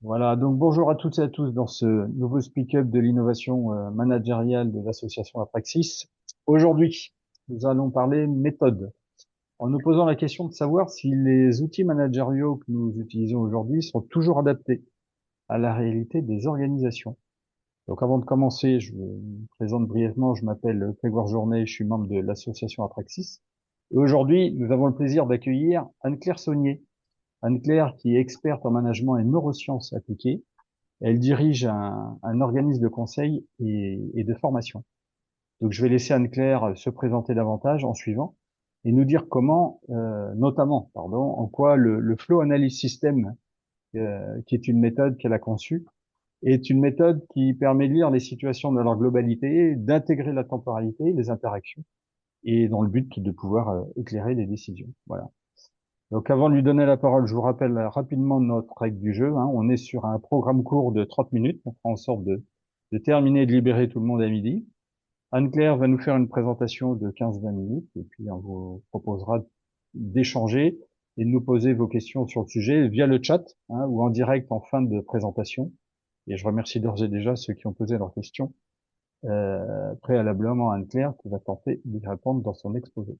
Voilà, donc bonjour à toutes et à tous dans ce nouveau speak-up de l'innovation managériale de l'association Apraxis. Aujourd'hui, nous allons parler méthode, en nous posant la question de savoir si les outils managériaux que nous utilisons aujourd'hui sont toujours adaptés à la réalité des organisations. Donc avant de commencer, je me présente brièvement, je m'appelle Grégoire Journet, je suis membre de l'association Apraxis. Et aujourd'hui, nous avons le plaisir d'accueillir Anne-Claire Saunier. Anne-Claire qui est experte en management et neurosciences appliquées. Elle dirige un organisme de conseil et de formation. Donc, je vais laisser Anne-Claire se présenter davantage en suivant et nous dire comment, notamment, pardon, en quoi le Flow Analysis System, qui est une méthode qu'elle a conçue, est une méthode qui permet de lire les situations dans leur globalité, d'intégrer la temporalité, les interactions, et dans le but de pouvoir éclairer les décisions. Voilà. Donc avant de lui donner la parole, je vous rappelle rapidement notre règle du jeu, hein. On est sur un programme court de 30 minutes. On fera en sorte de terminer et de libérer tout le monde à midi. Anne-Claire va nous faire une présentation de 15-20 minutes et puis on vous proposera d'échanger et de nous poser vos questions sur le sujet via le chat, hein, ou en direct en fin de présentation. Et je remercie d'ores et déjà ceux qui ont posé leurs questions préalablement à Anne-Claire qui va tenter d'y répondre dans son exposé.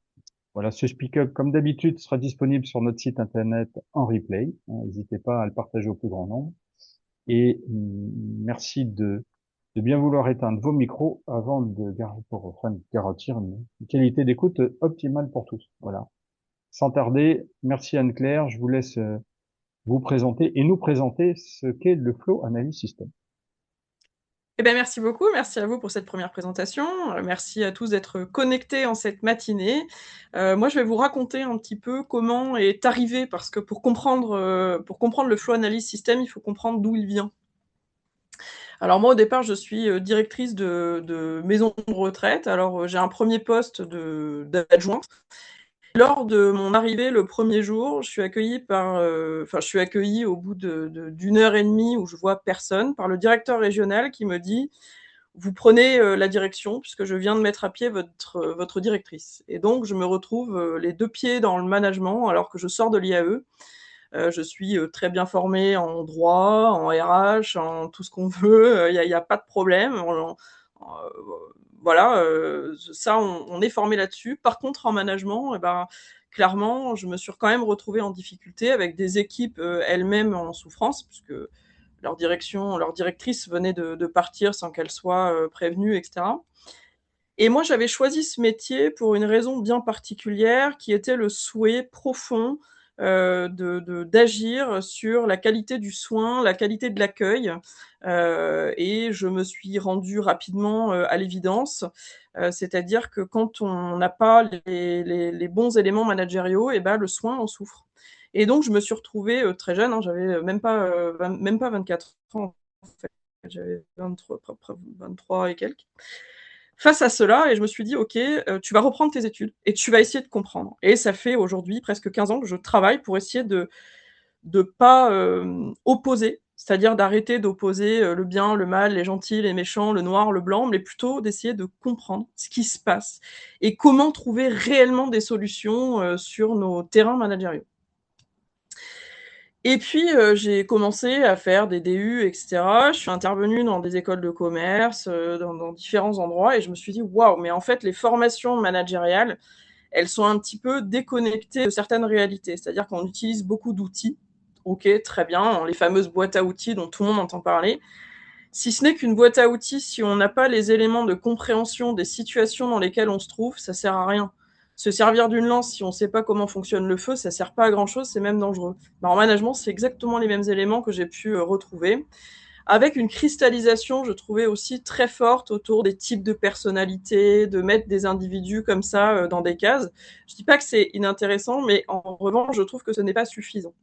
Voilà, ce speak-up, comme d'habitude, sera disponible sur notre site internet en replay. N'hésitez pas à le partager au plus grand nombre. Et merci de bien vouloir éteindre vos micros avant afin de garantir une qualité d'écoute optimale pour tous. Voilà. Sans tarder, merci Anne-Claire. Je vous laisse vous présenter et nous présenter ce qu'est le Flow Analysis System. Eh bien, merci beaucoup, merci à vous pour cette première présentation. Merci à tous d'être connectés en cette matinée. Moi, je vais vous raconter un petit peu comment est arrivé, parce que pour comprendre le Flow Analysis System, il faut comprendre d'où il vient. Alors moi, au départ, je suis directrice de maison de retraite. Alors, j'ai un premier poste d'adjointe. Lors de mon arrivée le premier jour, je suis accueillie au bout d'une heure et demie où je vois personne par le directeur régional qui me dit: vous prenez la direction puisque je viens de mettre à pied votre directrice. Et donc, je me retrouve les deux pieds dans le management alors que je sors de l'IAE. Je suis très bien formée en droit, en RH, en tout ce qu'on veut. Il y a pas de problème. Voilà, ça, on est formé là-dessus. Par contre, en management, eh ben, clairement, je me suis quand même retrouvée en difficulté avec des équipes elles-mêmes en souffrance, puisque leur directrice venait de partir sans qu'elle soit prévenue, etc. Et moi, j'avais choisi ce métier pour une raison bien particulière, qui était le souhait profond d'agir sur la qualité du soin, la qualité de l'accueil. Et je me suis rendue rapidement à l'évidence, c'est-à-dire que quand on n'a pas les bons éléments managériaux, et ben, le soin en souffre. Et donc, je me suis retrouvée très jeune, hein, j'avais même pas 24 ans, en fait. J'avais 23 et quelques face à cela, et je me suis dit: «OK, tu vas reprendre tes études et tu vas essayer de comprendre». Et ça fait aujourd'hui presque 15 ans que je travaille pour essayer de pas, opposer, c'est-à-dire d'arrêter d'opposer, le bien, le mal, les gentils, les méchants, le noir, le blanc, mais plutôt d'essayer de comprendre ce qui se passe et comment trouver réellement des solutions, sur nos terrains managériaux. Et puis, j'ai commencé à faire des DU et cetera. Je suis intervenue dans des écoles de commerce, dans différents endroits, et je me suis dit: «Waouh, mais en fait, les formations managériales, elles sont un petit peu déconnectées de certaines réalités». C'est-à-dire qu'on utilise beaucoup d'outils. OK, très bien, les fameuses boîtes à outils dont tout le monde entend parler. Si ce n'est qu'une boîte à outils, si on n'a pas les éléments de compréhension des situations dans lesquelles on se trouve, ça sert à rien. Se servir d'une lance, si on ne sait pas comment fonctionne le feu, ça sert pas à grand chose, c'est même dangereux. En management, c'est exactement les mêmes éléments que j'ai pu retrouver, avec une cristallisation, je trouvais aussi très forte autour des types de personnalités, de mettre des individus comme ça dans des cases. Je dis pas que c'est inintéressant, mais en revanche, je trouve que ce n'est pas suffisant.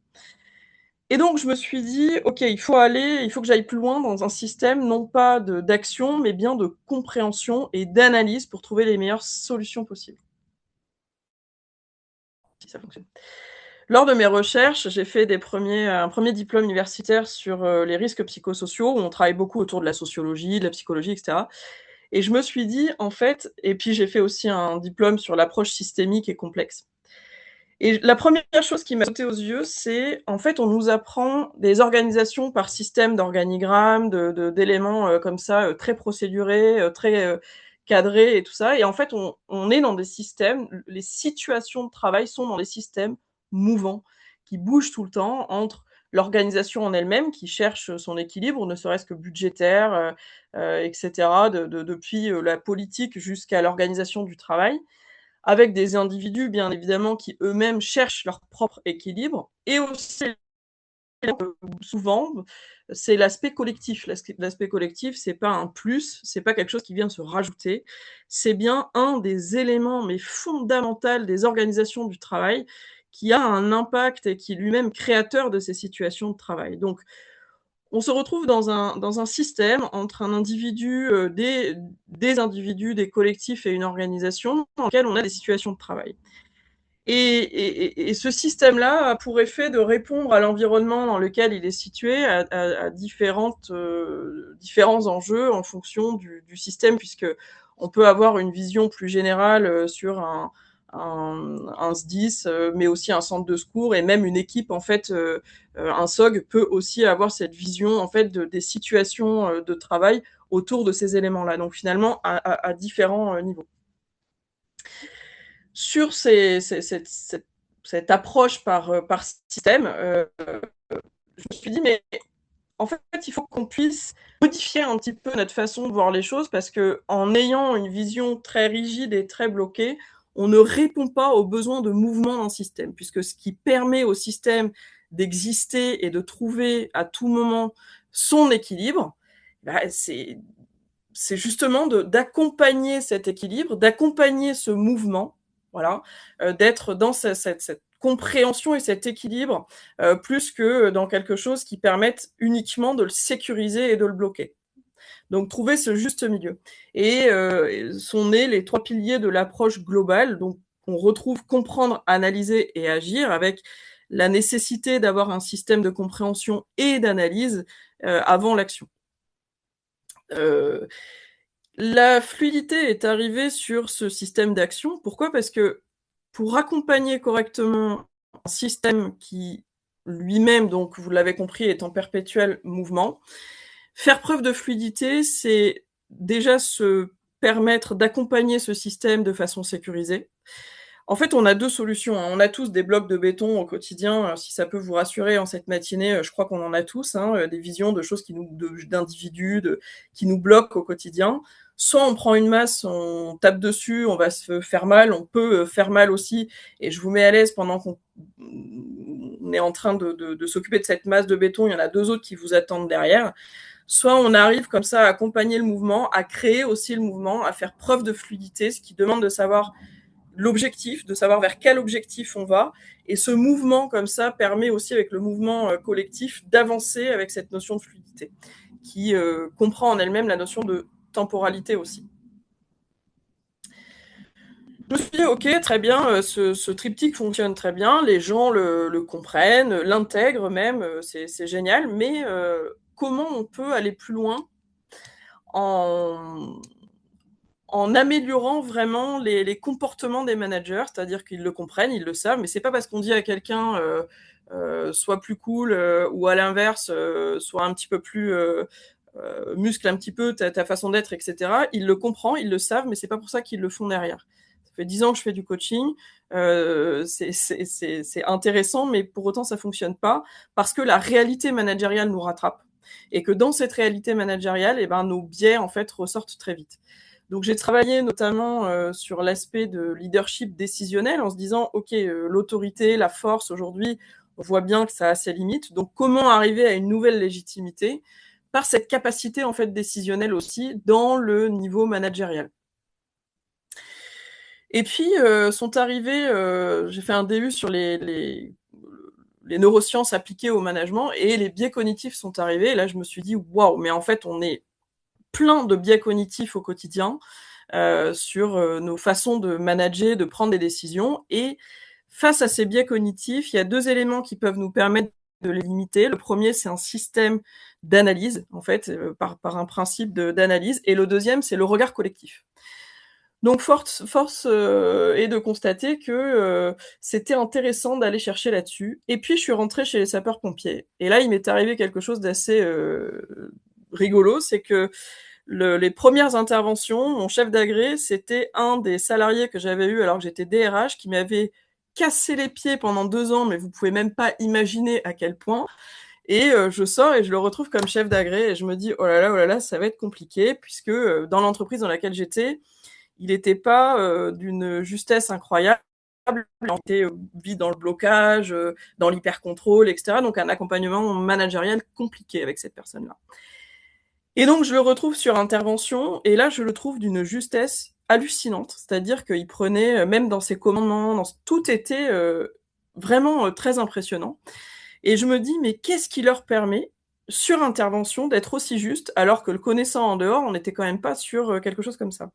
Et donc, je me suis dit: «OK, il faut que j'aille plus loin dans un système, non pas d'action, mais bien de compréhension et d'analyse pour trouver les meilleures solutions possibles». Si ça fonctionne. Lors de mes recherches, j'ai fait un premier diplôme universitaire sur les risques psychosociaux, où on travaille beaucoup autour de la sociologie, de la psychologie, etc. Et je me suis dit, en fait, et puis j'ai fait aussi un diplôme sur l'approche systémique et complexe. Et la première chose qui m'a sauté aux yeux, c'est en fait, on nous apprend des organisations par système d'organigramme, d'éléments comme ça, très procédurés, très cadrés et tout ça. Et en fait, on est dans des systèmes, les situations de travail sont dans des systèmes mouvants, qui bougent tout le temps entre l'organisation en elle-même, qui cherche son équilibre, ne serait-ce que budgétaire, etc., depuis la politique jusqu'à l'organisation du travail, avec des individus, bien évidemment, qui eux-mêmes cherchent leur propre équilibre, et aussi, souvent, c'est l'aspect collectif. L'aspect collectif, c'est pas un plus, c'est pas quelque chose qui vient se rajouter, c'est bien un des éléments, mais fondamentaux des organisations du travail, qui a un impact et qui est lui-même créateur de ces situations de travail. Donc, on se retrouve dans un système entre un individu, des individus, des collectifs et une organisation dans lequel on a des situations de travail. Et ce système-là a pour effet de répondre à l'environnement dans lequel il est situé, à différents enjeux en fonction du système, puisque on peut avoir une vision plus générale sur un SDIS, mais aussi un centre de secours et même une équipe en fait, un SOG peut aussi avoir cette vision en fait des situations de travail autour de ces éléments-là. Donc finalement à différents niveaux. Sur cette approche par système, je me suis dit, mais en fait, il faut qu'on puisse modifier un petit peu notre façon de voir les choses, parce qu'en ayant une vision très rigide et très bloquée, on ne répond pas aux besoins de mouvement d'un système, puisque ce qui permet au système d'exister et de trouver à tout moment son équilibre, bah, c'est justement d'accompagner cet équilibre, d'accompagner ce mouvement, voilà, d'être dans cette compréhension et cet équilibre, plus que dans quelque chose qui permette uniquement de le sécuriser et de le bloquer. Donc trouver ce juste milieu. Et sont nés les 3 piliers de l'approche globale, donc on retrouve comprendre, analyser et agir, avec la nécessité d'avoir un système de compréhension et d'analyse avant l'action. La fluidité est arrivée sur ce système d'action. Pourquoi ? Parce que pour accompagner correctement un système qui lui-même, donc vous l'avez compris, est en perpétuel mouvement, faire preuve de fluidité, c'est déjà se permettre d'accompagner ce système de façon sécurisée. En fait, on a 2 solutions, hein. On a tous des blocs de béton au quotidien, si ça peut vous rassurer en cette matinée, je crois qu'on en a tous, hein, des visions de choses d'individus, qui nous bloquent au quotidien. Soit on prend une masse, on tape dessus, on va se faire mal, on peut, faire mal aussi, et je vous mets à l'aise pendant qu'on on est en train de s'occuper de cette masse de béton, il y en a 2 autres qui vous attendent derrière. Soit on arrive comme ça à accompagner le mouvement, à créer aussi le mouvement, à faire preuve de fluidité, ce qui demande de savoir l'objectif, de savoir vers quel objectif on va. Et ce mouvement comme ça permet aussi, avec le mouvement collectif, d'avancer avec cette notion de fluidité, qui comprend en elle-même la notion de temporalité aussi. Je me suis dit, ok, très bien, ce triptyque fonctionne très bien, les gens le comprennent, l'intègrent même, c'est génial, mais comment on peut aller plus loin en, en améliorant vraiment les comportements des managers, c'est-à-dire qu'ils le comprennent, ils le savent, mais c'est pas parce qu'on dit à quelqu'un sois plus cool ou à l'inverse sois un petit peu plus muscle un petit peu ta façon d'être, etc. Ils le comprennent, ils le savent, mais c'est pas pour ça qu'ils le font derrière. Ça fait 10 ans que je fais du coaching, c'est intéressant, mais pour autant ça fonctionne pas, parce que la réalité managériale nous rattrape, et que dans cette réalité managériale, eh ben, nos biais en fait ressortent très vite. Donc j'ai travaillé notamment sur l'aspect de leadership décisionnel, en se disant ok, l'autorité, la force aujourd'hui, on voit bien que ça a ses limites. Donc comment arriver à une nouvelle légitimité par cette capacité en fait décisionnelle aussi dans le niveau managérial. Et puis sont arrivés, j'ai fait un DU sur les neurosciences appliquées au management, et les biais cognitifs sont arrivés. Et là je me suis dit waouh, mais en fait on est plein de biais cognitifs au quotidien sur nos façons de manager, de prendre des décisions. Et face à ces biais cognitifs, il y a 2 éléments qui peuvent nous permettre de les limiter. Le premier, c'est un système d'analyse, en fait, par un principe d'analyse. Et le deuxième, c'est le regard collectif. Donc force est de constater que c'était intéressant d'aller chercher là-dessus. Et puis je suis rentrée chez les sapeurs-pompiers. Et là, il m'est arrivé quelque chose d'assez rigolo, c'est que les premières interventions, mon chef d'agré, c'était un des salariés que j'avais eu alors que j'étais DRH, qui m'avait cassé les pieds pendant 2 ans, mais vous pouvez même pas imaginer à quel point. Et je sors et je le retrouve comme chef d'agré et je me dis: oh là là, ça va être compliqué» puisque, dans l'entreprise dans laquelle j'étais, il n'était pas d'une justesse incroyable. Il était vite dans le blocage, dans l'hyper-contrôle, etc. Donc un accompagnement managérial compliqué avec cette personne-là. Et donc je le retrouve sur intervention, et là je le trouve d'une justesse hallucinante. C'est-à-dire qu'il prenait, même dans ses commandements, tout était vraiment très impressionnant. Et je me dis, mais qu'est-ce qui leur permet, sur intervention, d'être aussi juste, alors que le connaissant en dehors, on n'était quand même pas sur quelque chose comme ça.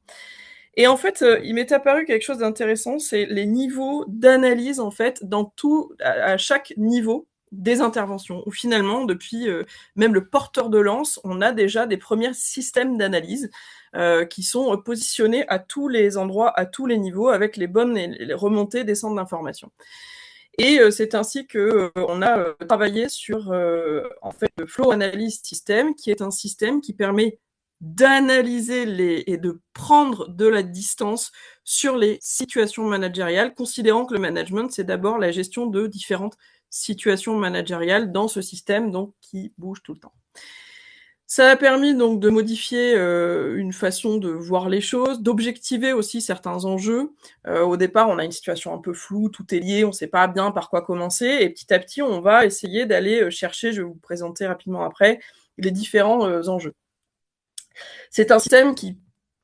Et en fait, il m'est apparu quelque chose d'intéressant, c'est les niveaux d'analyse, en fait, dans tout, à chaque niveau des interventions, où finalement, depuis même le porteur de lance, on a déjà des premiers systèmes d'analyse qui sont positionnés à tous les endroits, à tous les niveaux, avec les bonnes et les remontées des centres d'information. Et c'est ainsi que on a travaillé sur en fait le Flow Analyst System, qui est un système qui permet d'analyser et de prendre de la distance sur les situations managériales, considérant que le management, c'est d'abord la gestion de différentes situations managériales dans ce système, donc qui bouge tout le temps. Ça a permis donc de modifier une façon de voir les choses, d'objectiver aussi certains enjeux. Au départ, on a une situation un peu floue, tout est lié, on ne sait pas bien par quoi commencer, et petit à petit, on va essayer d'aller chercher, je vais vous présenter rapidement après, les différents enjeux. C'est un système qui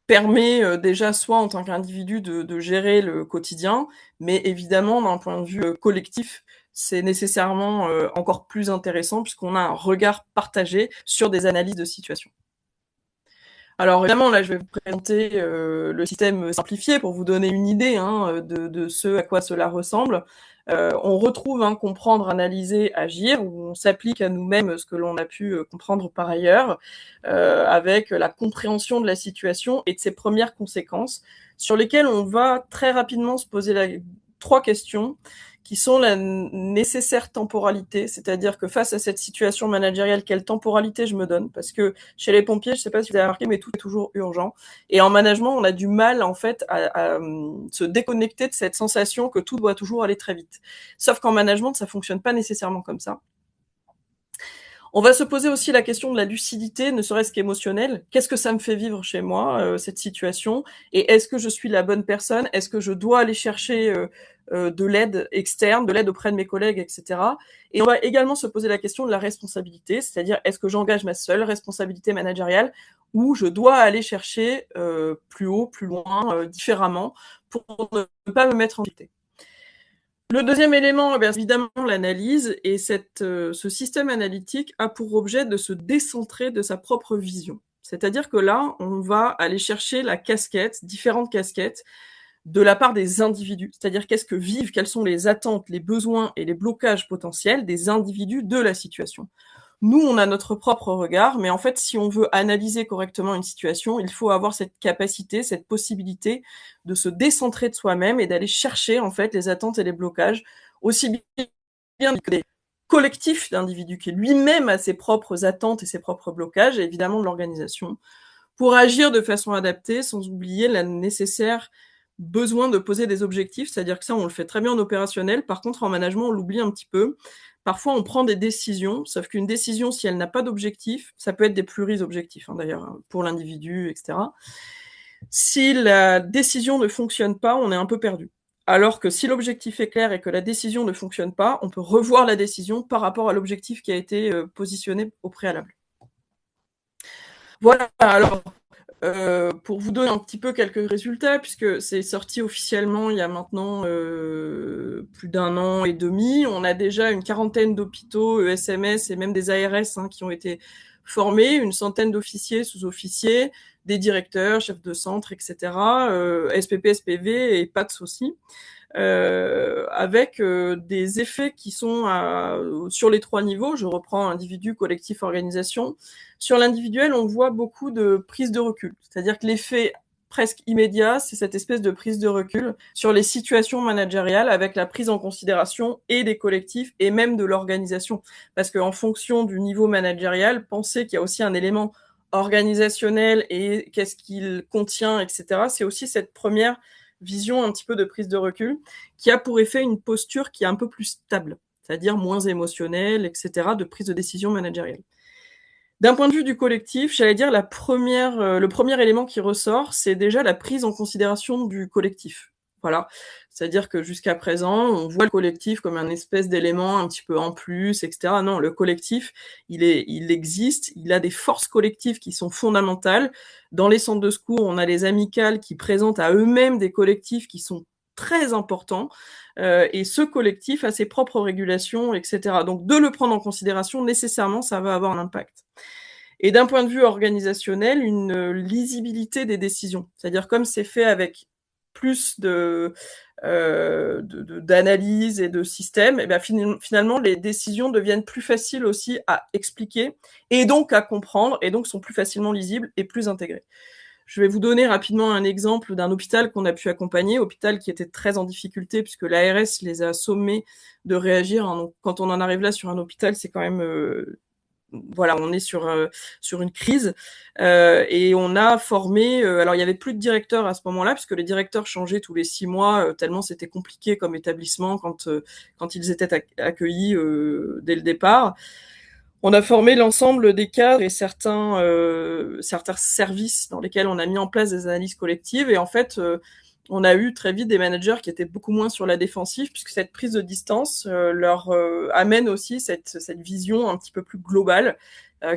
permet déjà soit en tant qu'individu de gérer le quotidien, mais évidemment d'un point de vue collectif, c'est nécessairement encore plus intéressant puisqu'on a un regard partagé sur des analyses de situation. Alors évidemment, là, je vais vous présenter le système simplifié pour vous donner une idée de ce à quoi cela ressemble. On retrouve comprendre, analyser, agir, où on s'applique à nous-mêmes ce que l'on a pu comprendre par ailleurs, avec la compréhension de la situation et de ses premières conséquences, sur lesquelles on va très rapidement se poser 3 questions qui sont la nécessaire temporalité, c'est-à-dire que face à cette situation managériale, quelle temporalité je me donne? Parce que chez les pompiers, je ne sais pas si vous avez remarqué, mais tout est toujours urgent. Et en management, on a du mal en fait à se déconnecter de cette sensation que tout doit toujours aller très vite. Sauf qu'en management, ça fonctionne pas nécessairement comme ça. On va se poser aussi la question de la lucidité, ne serait-ce qu'émotionnelle. Qu'est-ce que ça me fait vivre chez moi, cette situation? Et est-ce que je suis la bonne personne? Est-ce que je dois aller chercher de l'aide externe, de l'aide auprès de mes collègues, etc. Et on va également se poser la question de la responsabilité, c'est-à-dire est-ce que j'engage ma seule responsabilité managériale ou je dois aller chercher plus haut, plus loin, différemment pour ne pas me mettre en difficulté. Le deuxième élément, eh bien, évidemment, l'analyse, et ce système analytique a pour objet de se décentrer de sa propre vision. C'est-à-dire que là, on va aller chercher la casquette, différentes casquettes, de la part des individus. C'est-à-dire qu'est-ce que vivent, quelles sont les attentes, les besoins et les blocages potentiels des individus de la situation. Nous, on a notre propre regard, mais en fait, si on veut analyser correctement une situation, il faut avoir cette capacité, cette possibilité de se décentrer de soi-même et d'aller chercher en fait les attentes et les blocages, aussi bien que des collectifs d'individus qui lui-même a ses propres attentes et ses propres blocages, et évidemment de l'organisation, pour agir de façon adaptée, sans oublier la nécessaire besoin de poser des objectifs, c'est-à-dire que ça, on le fait très bien en opérationnel. Par contre, en management, on l'oublie un petit peu. Parfois, on prend des décisions, sauf qu'une décision, si elle n'a pas d'objectif, ça peut être des pluris-objectifs, d'ailleurs, pour l'individu, etc. Si la décision ne fonctionne pas, on est un peu perdu. Alors que si l'objectif est clair et que la décision ne fonctionne pas, on peut revoir la décision par rapport à l'objectif qui a été positionné au préalable. Voilà, alors pour vous donner un petit peu quelques résultats, puisque c'est sorti officiellement il y a maintenant plus d'1 an et demi, on a déjà une quarantaine d'hôpitaux, ESMS et même des ARS qui ont été formés, une centaine d'officiers, sous-officiers, des directeurs, chefs de centre, etc., SPP, SPV et PATS aussi. Avec des effets qui sont sur les 3 niveaux. Je reprends individu, collectif, organisation. Sur l'individuel, on voit beaucoup de prise de recul. C'est-à-dire que l'effet presque immédiat, c'est cette espèce de prise de recul sur les situations managériales avec la prise en considération et des collectifs et même de l'organisation. Parce qu'en fonction du niveau managérial, pensez qu'il y a aussi un élément organisationnel et qu'est-ce qu'il contient, etc. C'est aussi cette première vision un petit peu de prise de recul qui a pour effet une posture qui est un peu plus stable, c'est-à-dire moins émotionnelle, etc., de prise de décision managériale. D'un point de vue du collectif, j'allais dire le premier élément qui ressort, c'est déjà la prise en considération du collectif. Voilà, c'est-à-dire que jusqu'à présent, on voit le collectif comme un espèce d'élément un petit peu en plus, etc. Non, le collectif, il existe, il a des forces collectives qui sont fondamentales. Dans les centres de secours, on a les amicales qui présentent à eux-mêmes des collectifs qui sont très importants, et ce collectif a ses propres régulations, etc. Donc de le prendre en considération, nécessairement, ça va avoir un impact. Et d'un point de vue organisationnel, une lisibilité des décisions. C'est-à-dire comme c'est fait avec plus d'analyse et de système, et bien finalement les décisions deviennent plus faciles aussi à expliquer et donc à comprendre et donc sont plus facilement lisibles et plus intégrées. Je vais vous donner rapidement un exemple d'un hôpital qu'on a pu accompagner, hôpital qui était très en difficulté puisque l'ARS les a sommés de réagir. Donc, quand on en arrive là sur un hôpital, c'est quand même voilà, on est sur une crise et on a formé. Alors il y avait plus de directeurs à ce moment-là puisque les directeurs changeaient tous les 6 mois tellement c'était compliqué comme établissement quand ils étaient accueillis dès le départ. On a formé l'ensemble des cadres et certains services dans lesquels on a mis en place des analyses collectives et en fait on a eu très vite des managers qui étaient beaucoup moins sur la défensive puisque cette prise de distance leur amène aussi cette vision un petit peu plus globale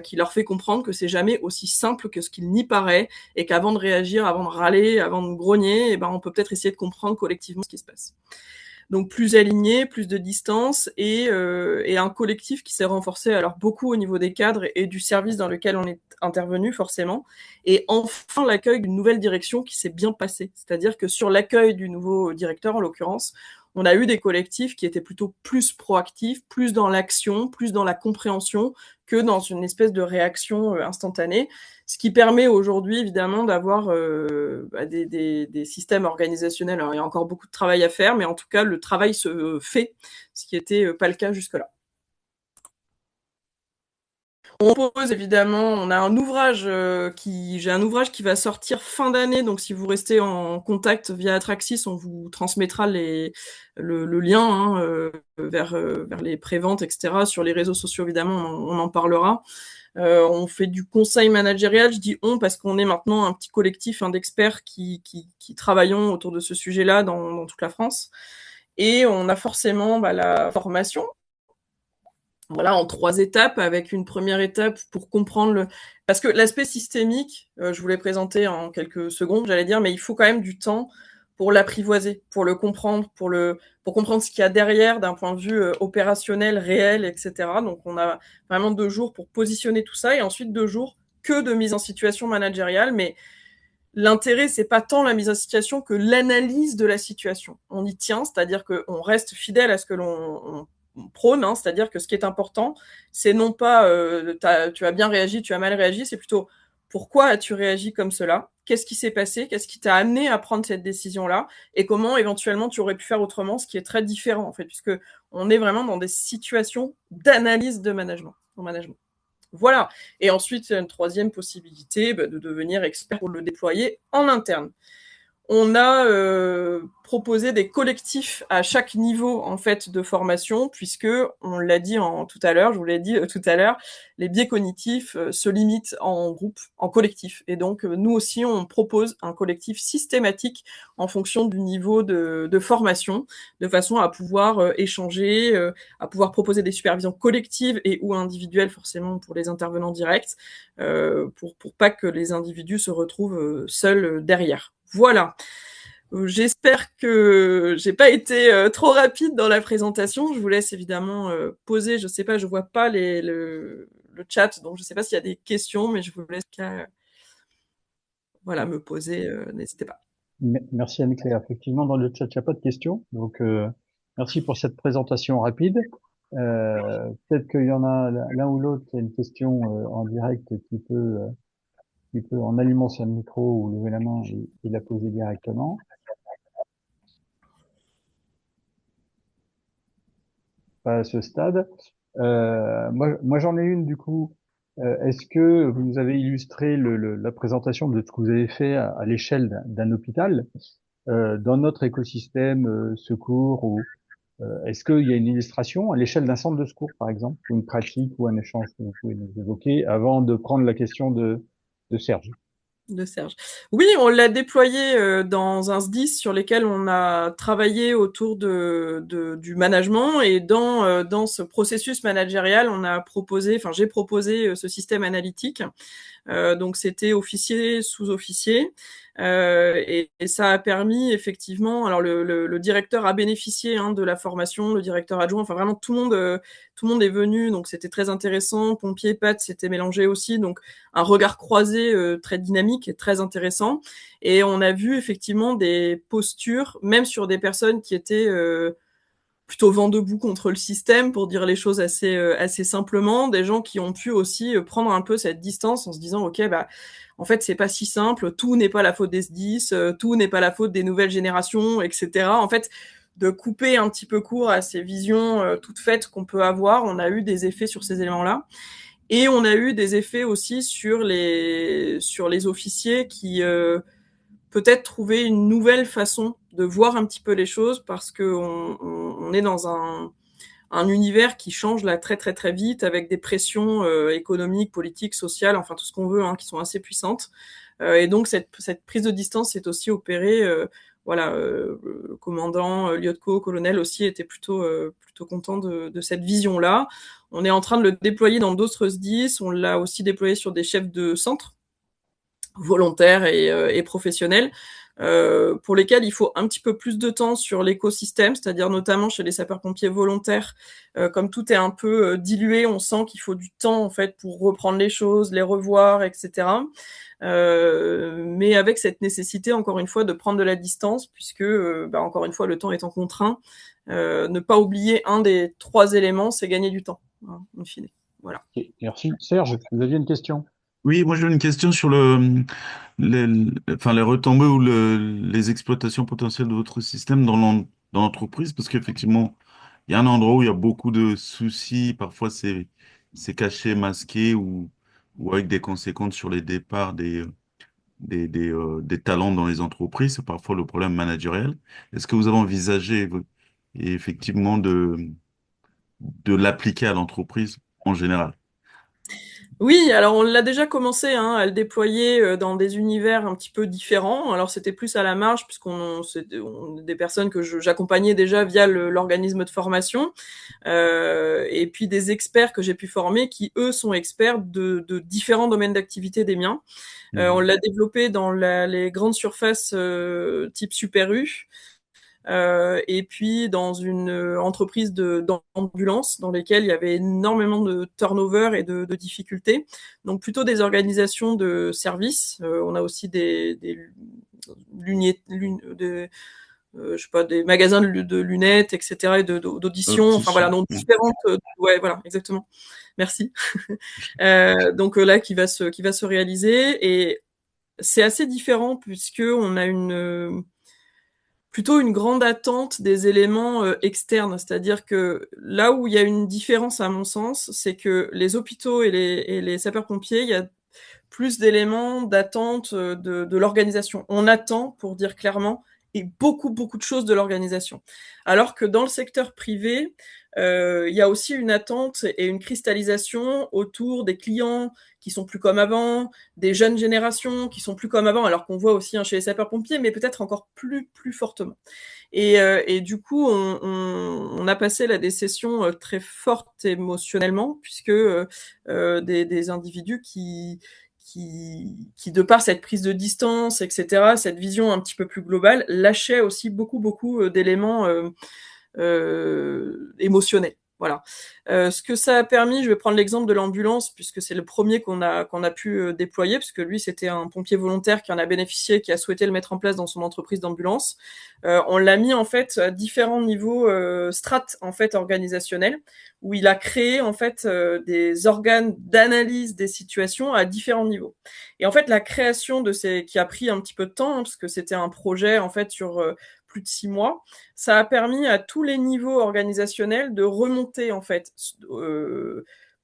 qui leur fait comprendre que c'est jamais aussi simple que ce qu'il n'y paraît et qu'avant de réagir, avant de râler, avant de grogner, eh ben, on peut peut-être essayer de comprendre collectivement ce qui se passe. Donc plus aligné, plus de distance et un collectif qui s'est renforcé alors beaucoup au niveau des cadres et du service dans lequel on est intervenu forcément. Et enfin l'accueil d'une nouvelle direction qui s'est bien passé. C'est-à-dire que sur l'accueil du nouveau directeur en l'occurrence, on a eu des collectifs qui étaient plutôt plus proactifs, plus dans l'action, plus dans la compréhension que dans une espèce de réaction instantanée. Ce qui permet aujourd'hui évidemment d'avoir des systèmes organisationnels. Alors il y a encore beaucoup de travail à faire, mais en tout cas le travail se fait, ce qui n'était pas le cas jusque-là. On propose évidemment, on a un ouvrage j'ai un ouvrage qui va sortir fin d'année, donc si vous restez en contact via Atraxis, on vous transmettra le lien vers les préventes, etc. Sur les réseaux sociaux, évidemment, on en parlera. On fait du conseil managérial, je dis on parce qu'on est maintenant un petit collectif d'experts qui travaillons autour de ce sujet-là dans toute la France. Et on a forcément la formation, voilà, en 3 étapes, avec une première étape pour comprendre parce que l'aspect systémique, je vous l'ai présenté en quelques secondes, j'allais dire, mais il faut quand même du temps pour l'apprivoiser, pour le comprendre, pour comprendre ce qu'il y a derrière d'un point de vue opérationnel, réel, etc. Donc on a vraiment 2 jours pour positionner tout ça et ensuite 2 jours que de mise en situation managériale, mais l'intérêt, c'est pas tant la mise en situation que l'analyse de la situation. On y tient, c'est-à-dire qu'on reste fidèle à ce que l'on prône, c'est-à-dire que ce qui est important, c'est non pas tu as bien réagi, tu as mal réagi, c'est plutôt pourquoi as-tu réagi comme cela, qu'est-ce qui s'est passé, qu'est-ce qui t'a amené à prendre cette décision-là, et comment éventuellement tu aurais pu faire autrement, ce qui est très différent en fait, puisque on est vraiment dans des situations d'analyse de management. Voilà. Et ensuite, il y a une troisième possibilité de devenir expert pour le déployer en interne. On a proposé des collectifs à chaque niveau en fait de formation, puisque on l'a dit tout à l'heure, je vous l'ai dit tout à l'heure, les biais cognitifs se limitent en groupe, en collectif. Et donc nous aussi, on propose un collectif systématique en fonction du niveau de formation, de façon à pouvoir échanger, à pouvoir proposer des supervisions collectives et ou individuelles forcément pour les intervenants directs, pour pas que les individus se retrouvent seuls derrière. Voilà. J'espère que j'ai pas été trop rapide dans la présentation. Je vous laisse évidemment poser. Je sais pas, je vois pas le chat, donc je sais pas s'il y a des questions, mais je vous laisse voilà me poser. N'hésitez pas. Merci Anne-Claire. Effectivement, dans le chat, il n'y a pas de questions. Donc, merci pour cette présentation rapide. Peut-être qu'il y en a l'un ou l'autre qui a une question en direct qui peut qui peut, en allumant son micro ou lever la main et la poser directement. Pas à ce stade. Moi j'en ai une du coup. Est-ce que vous nous avez illustré la présentation de ce que vous avez fait à l'échelle d'un hôpital dans notre écosystème secours ou est-ce qu'il y a une illustration à l'échelle d'un centre de secours par exemple ou une pratique ou un échange que vous pouvez nous évoquer avant de prendre la question de Serge? De Serge. Oui, on l'a déployé dans un SDIS sur lesquels on a travaillé autour du management et dans ce processus managérial, j'ai proposé ce système analytique. Donc c'était officier, sous-officier, et ça a permis effectivement. Alors le directeur a bénéficié de la formation, le directeur adjoint, enfin vraiment tout le monde est venu, donc c'était très intéressant. Pompiers, PAT, c'était mélangé aussi, donc un regard croisé très dynamique et très intéressant. Et on a vu effectivement des postures, même sur des personnes qui étaient plutôt vent debout contre le système, pour dire les choses assez simplement, des gens qui ont pu aussi prendre un peu cette distance en se disant ok, bah en fait c'est pas si simple, tout n'est pas la faute des SDIS, tout n'est pas la faute des nouvelles générations, etc. En fait, de couper un petit peu court à ces visions toutes faites qu'on peut avoir. On a eu des effets sur ces éléments-là. Et on a eu des effets aussi sur les officiers qui peut-être trouver une nouvelle façon de voir un petit peu les choses, parce qu'on est dans un univers qui change là très très très vite, avec des pressions économiques, politiques, sociales, enfin tout ce qu'on veut, qui sont assez puissantes. Et donc cette prise de distance s'est aussi opérée. Voilà, le commandant, lieutenant, colonel aussi était plutôt content de cette vision-là. On est en train de le déployer dans d'autres SDIS. On l'a aussi déployé sur des chefs de centre volontaires et professionnels, pour lesquels il faut un petit peu plus de temps sur l'écosystème, c'est-à-dire notamment chez les sapeurs-pompiers volontaires. Comme tout est un peu dilué, on sent qu'il faut du temps en fait pour reprendre les choses, les revoir, etc. Mais avec cette nécessité, encore une fois, de prendre de la distance, puisque, encore une fois, le temps étant contraint, ne pas oublier un des 3 éléments, c'est gagner du temps, in fine. Voilà. Okay, merci. Serge, vous aviez une question? Oui, moi j'ai une question sur les retombées ou les exploitations potentielles de votre système dans l'entreprise, parce qu'effectivement, il y a un endroit où il y a beaucoup de soucis, parfois c'est caché, masqué ou avec des conséquences sur les départs des talents dans les entreprises, c'est parfois le problème managériel. Est-ce que vous avez envisagé effectivement de l'appliquer à l'entreprise en général? Oui, alors on l'a déjà commencé à le déployer dans des univers un petit peu différents. Alors c'était plus à la marge, puisqu'on on est des personnes que j'accompagnais déjà via l'organisme de formation, et puis des experts que j'ai pu former qui, eux, sont experts de différents domaines d'activité des miens. On Mhm. l'a développé dans les grandes surfaces type Super U, et puis dans une entreprise d'ambulance dans lesquelles il y avait énormément de turnover et de difficultés. Donc plutôt des organisations de services. On a aussi des je sais pas, des magasins de lunettes, etc., et d'audition. Enfin voilà, Opticien. donc Mhm. différentes. Ouais, voilà, exactement. Merci. Donc là, qui va se réaliser, et c'est assez différent puisque on a plutôt une grande attente des éléments externes. C'est-à-dire que là où il y a une différence, à mon sens, c'est que les hôpitaux et les sapeurs-pompiers, il y a plus d'éléments d'attente de l'organisation. On attend, pour dire clairement, et beaucoup, beaucoup de choses de l'organisation. Alors que dans le secteur privé, il y a aussi une attente et une cristallisation autour des clients qui sont plus comme avant, des jeunes générations qui sont plus comme avant, alors qu'on voit aussi chez les sapeurs-pompiers, mais peut-être encore plus fortement. Et du coup, on a passé là des sessions très fortes émotionnellement, puisque des individus qui, de par cette prise de distance, etc., cette vision un petit peu plus globale, lâchaient aussi beaucoup, beaucoup d'éléments émotionnels. Voilà. Ce que ça a permis, je vais prendre l'exemple de l'ambulance, puisque c'est le premier qu'on a pu déployer, parce que lui, c'était un pompier volontaire qui en a bénéficié, qui a souhaité le mettre en place dans son entreprise d'ambulance. On l'a mis en fait à différents niveaux strates en fait organisationnels, où il a créé en fait des organes d'analyse des situations à différents niveaux. Et en fait, la création de ces, qui a pris un petit peu de temps, hein, parce que c'était un projet en fait sur plus de 6 mois, ça a permis à tous les niveaux organisationnels de remonter en fait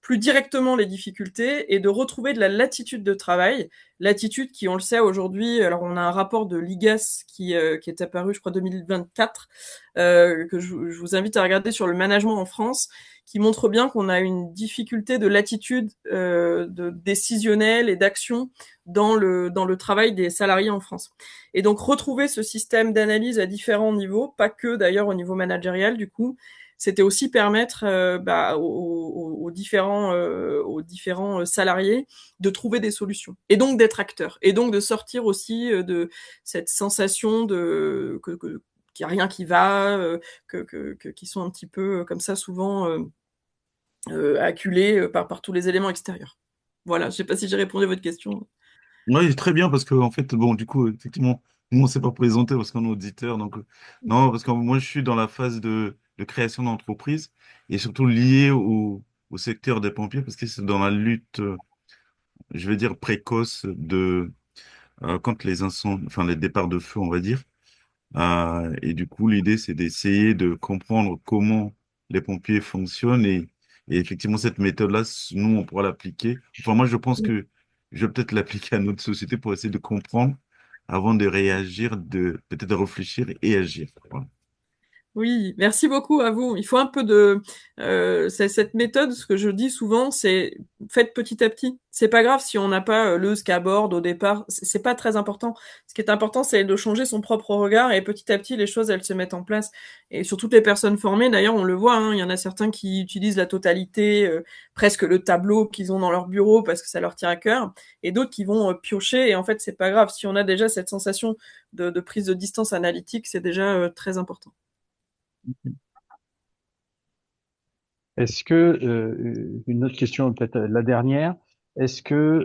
plus directement les difficultés et de retrouver de la latitude de travail. Latitude qui, on le sait aujourd'hui, alors on a un rapport de l'IGAS qui est apparu, je crois, 2024, que je vous invite à regarder sur le management en France, qui montre bien qu'on a une difficulté de latitude de décisionnelle et d'action dans le travail des salariés en France. Et donc retrouver ce système d'analyse à différents niveaux, pas que d'ailleurs au niveau managérial du coup, c'était aussi permettre aux différents salariés de trouver des solutions et donc d'être acteurs et donc de sortir aussi de cette sensation de qu'il n'y a rien qui va, qu'ils sont un petit peu comme ça souvent acculés par tous les éléments extérieurs. Voilà, je ne sais pas si j'ai répondu à votre question. Oui, très bien, parce que, en fait, bon, du coup, effectivement, nous, on ne s'est pas présenté parce qu'on est auditeur. Donc, non, parce que moi, je suis dans la phase de création d'entreprise et surtout lié au secteur des pompiers parce que c'est dans la lutte, je vais dire, précoce quand les incendies, enfin, les départs de feu, on va dire. Et du coup, l'idée, c'est d'essayer de comprendre comment les pompiers fonctionnent et effectivement, cette méthode-là, nous, on pourra l'appliquer. Enfin, moi, je pense que je vais peut-être l'appliquer à notre société pour essayer de comprendre avant de réagir, de peut-être de réfléchir et agir. Voilà. Oui, merci beaucoup à vous. Il faut un peu de cette méthode. Ce que je dis souvent, c'est faites petit à petit. C'est pas grave si on n'a pas le scaboard au départ. C'est pas très important. Ce qui est important, c'est de changer son propre regard et petit à petit, les choses elles se mettent en place. Et sur toutes les personnes formées, d'ailleurs, on le voit. Hein, il y en a certains qui utilisent la totalité, presque le tableau qu'ils ont dans leur bureau parce que ça leur tient à cœur, et d'autres qui vont piocher. Et en fait, c'est pas grave. Si on a déjà cette sensation de prise de distance analytique, c'est déjà très important. Est-ce que, une autre question, peut-être la dernière, est-ce que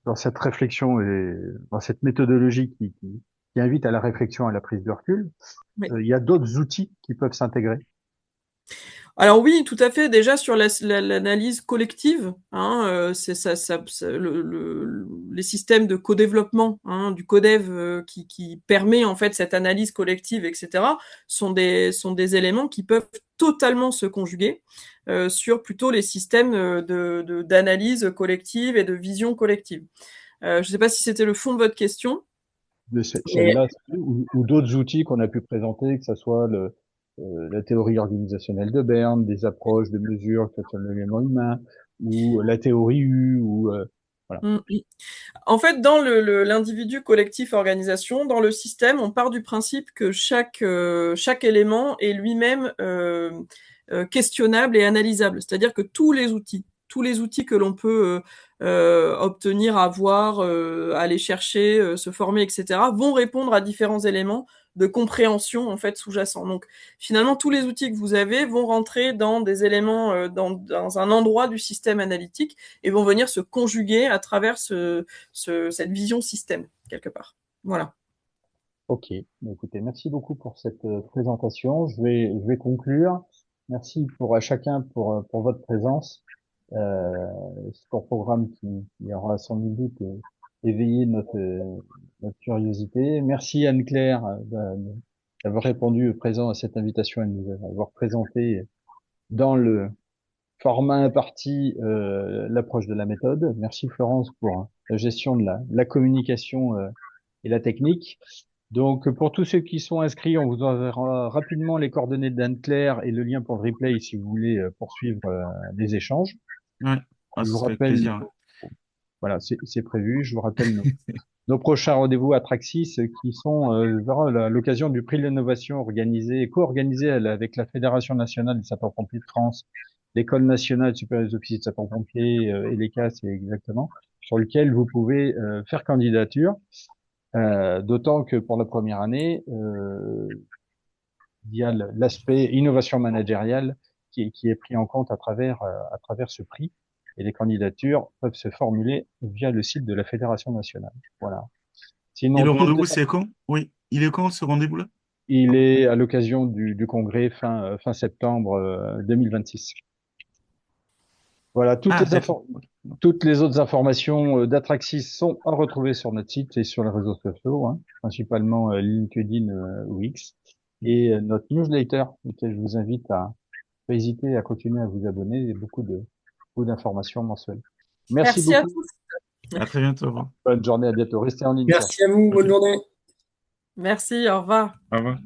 dans cette réflexion et dans cette méthodologie qui invite à la réflexion et à la prise de recul, Oui. il y a d'autres outils qui peuvent s'intégrer? Alors oui, tout à fait. Déjà sur l'analyse collective, hein, c'est les systèmes de co-développement, hein, du codev qui permet en fait cette analyse collective, etc., sont des éléments qui peuvent totalement se conjuguer sur plutôt les systèmes d'analyse collective et de vision collective. Je ne sais pas si c'était le fond de votre question, De mais celle-là ou d'autres outils qu'on a pu présenter, que ce soit la théorie organisationnelle de Berne, des approches de mesure, que ce soit l'élément humain, ou la théorie U, ou voilà. mm, mm. En fait, dans l'individu collectif organisation, dans le système, on part du principe que chaque élément est lui-même questionnable et analysable. C'est-à-dire que tous les outils que l'on peut obtenir, avoir, aller chercher, se former, etc., vont répondre à différents éléments de compréhension en fait sous-jacents. Donc finalement, tous les outils que vous avez vont rentrer dans des éléments, dans un endroit du système analytique et vont venir se conjuguer à travers cette vision système, quelque part. Voilà. Ok. Écoutez, merci beaucoup pour cette présentation. Je vais conclure. Merci pour à chacun pour votre présence. Ce court programme qui aura sans nul doute éveillé notre curiosité. Merci Anne-Claire d'avoir répondu présent à cette invitation et de nous avoir présenté dans le format imparti l'approche de la méthode. Merci Florence pour la gestion de la communication et la technique. Donc pour tous ceux qui sont inscrits, on vous enverra rapidement les coordonnées d'Anne-Claire et le lien pour le replay si vous voulez poursuivre les échanges. Ouais. Ah, Je ce vous serait avec rappelle, plaisir. voilà, c'est prévu. Je vous rappelle nos prochains rendez-vous à Traxis qui sont l'occasion du prix de l'innovation organisé, co-organisé avec la Fédération nationale des sapeurs-pompiers de France, l'École nationale supérieure des officiers de sapeurs-pompiers et les CAS exactement, sur lequel vous pouvez faire candidature. D'autant que pour la première année, il y a l'aspect innovation managériale qui est pris en compte à travers ce prix. Et les candidatures peuvent se formuler via le site de la Fédération nationale. Voilà. Et Sinon, le rendez-vous, c'est quand? Oui. Il est quand ce rendez-vous-là? il est à l'occasion du congrès fin septembre 2026. Voilà, Ah, d'accord. toutes les autres informations d'Atraxis sont à retrouver sur notre site et sur les réseaux sociaux, hein, principalement LinkedIn ou X, et notre newsletter, auquel je vous invite à pas hésiter à continuer à vous abonner. Il y a beaucoup d'informations mensuelles. Merci Merci à beaucoup. tous. À très bientôt. Au revoir. Bonne journée. À bientôt. Restez en ligne, Serge. Merci à vous, bonne journée. Merci, au revoir. Au revoir.